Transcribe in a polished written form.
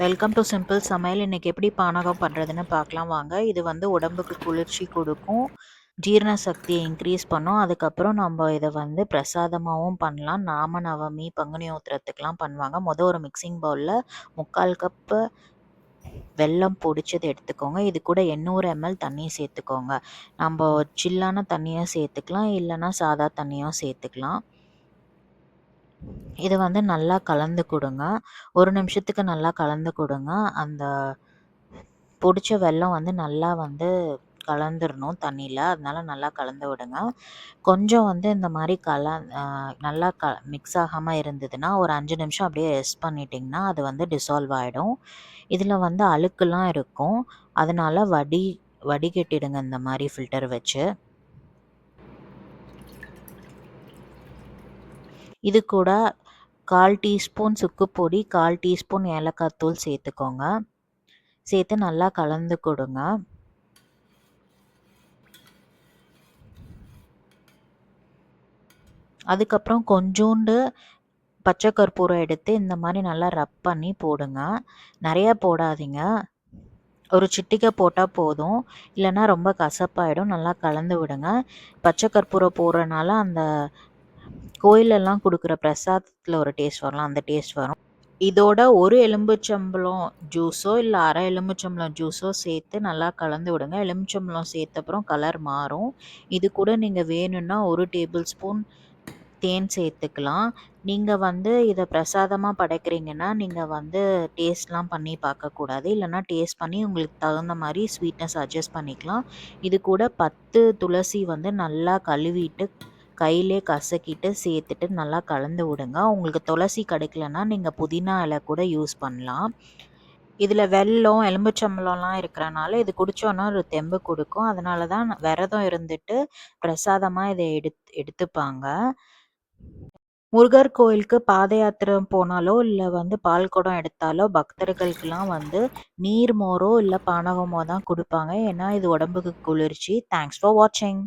Welcome to simple சமையல். இன்னைக்கு எப்படி பானகம் பண்ணுறதுன்னு பார்க்கலாம் வாங்க. இது வந்து உடம்புக்கு குளிர்ச்சி கொடுக்கும், ஜீரண சக்தியை இன்க்ரீஸ் பண்ணும். அதுக்கப்புறம் நம்ம இதை வந்து பிரசாதமாகவும் பண்ணலாம். நாம நவமி பங்குனி உத்திரத்துக்கெலாம் பண்ணுவாங்க. ஒரு மிக்சிங் பவுலில் 3/4 கப்பு வெல்லம் பொடிச்சது எடுத்துக்கோங்க. இது கூட 800 ml தண்ணி சேர்த்துக்கோங்க. நம்ம சில்லான தண்ணியும் சேர்த்துக்கலாம், இல்லைன்னா சாதா தண்ணியும் சேர்த்துக்கலாம். இது வந்து நல்லா கலந்து கொடுங்க. 1 நிமிஷத்துக்கு நல்லா கலந்து கொடுங்க. அந்த பொடிச்ச வெல்லம் வந்து நல்லா வந்து கலந்துடணும் தண்ணியில். அதனால நல்லா கலந்து விடுங்க. கொஞ்சம் வந்து இந்த மாதிரி நல்லா மிக்ஸ் ஆகாமல் இருந்ததுன்னா ஒரு 5 நிமிஷம் அப்படியே ரெஸ்ட் பண்ணிட்டிங்கன்னா அது வந்து டிசால்வ் ஆகிடும். இதில் வந்து அழுக்கெல்லாம் இருக்கும், அதனால வடிகட்டிடுங்க இந்த மாதிரி ஃபில்டர் வச்சு. இது கூட 1/4 டீஸ்பூன் சுக்குப்பொடி, 1/4 டீஸ்பூன் ஏலக்காய் தூள் சேர்த்துக்கோங்க. சேர்த்து நல்லா கலந்து கொடுங்க. அதுக்கப்புறம் கொஞ்சோண்டு பச்சை கற்பூரம் எடுத்து இந்த மாதிரி நல்லா ரப் பண்ணி போடுங்க. நிறைய போடாதீங்க, ஒரு சிட்டிகை போட்டால் போதும், இல்லைன்னா ரொம்ப கசப்பாயிடும். நல்லா கலந்து விடுங்க. பச்சை கற்பூரம் போடுறனால அந்த கோயிலெல்லாம் கொடுக்குற பிரசாதத்தில் ஒரு டேஸ்ட் வரலாம், அந்த டேஸ்ட் வரும். இதோட ஒரு எலும்புச்சம்பழம் ஜூஸோ இல்லை அரை எலும்புச்சம்பழம் ஜூஸோ சேர்த்து நல்லா கலந்து விடுங்க. எலுமிச்சம்பழம் சேர்த்த அப்புறம் கலர் மாறும். இது கூட நீங்கள் வேணும்னா 1 டேபிள் ஸ்பூன் தேன் சேர்த்துக்கலாம். நீங்கள் வந்து இதை பிரசாதமாக படைக்கிறீங்கன்னா நீங்கள் வந்து டேஸ்ட்லாம் பண்ணி பார்க்கக்கூடாது, இல்லைன்னா டேஸ்ட் பண்ணி உங்களுக்கு தகுந்த மாதிரி ஸ்வீட்னஸ் அட்ஜஸ்ட் பண்ணிக்கலாம். இது கூட 10 துளசி வந்து நல்லா கழுவிட்டு கையிலே கசக்கிட்டு சேர்த்துட்டு நல்லா கலந்து விடுங்க. உங்களுக்கு துளசி கிடைக்கலன்னா நீங்கள் புதினா இலை கூட யூஸ் பண்ணலாம். இதில் வெல்லம் எலும்புச்சம்பழம்லாம் இருக்கிறனால இது குடித்தோன்னா ஒரு தெம்பு கொடுக்கும். அதனால தான் விரதம் இருந்துட்டு பிரசாதமாக இதை எடுத்துப்பாங்க. முருகர் கோயிலுக்கு பாத யாத்திரை போனாலோ இல்லை வந்து பால் குடம் எடுத்தாலோ பக்தர்களுக்கெல்லாம் வந்து நீர் மோரோ இல்லை பானகமோ தான் கொடுப்பாங்க. ஏன்னா இது உடம்புக்கு குளிர்ச்சி. தேங்க்ஸ் ஃபார் வாட்சிங்.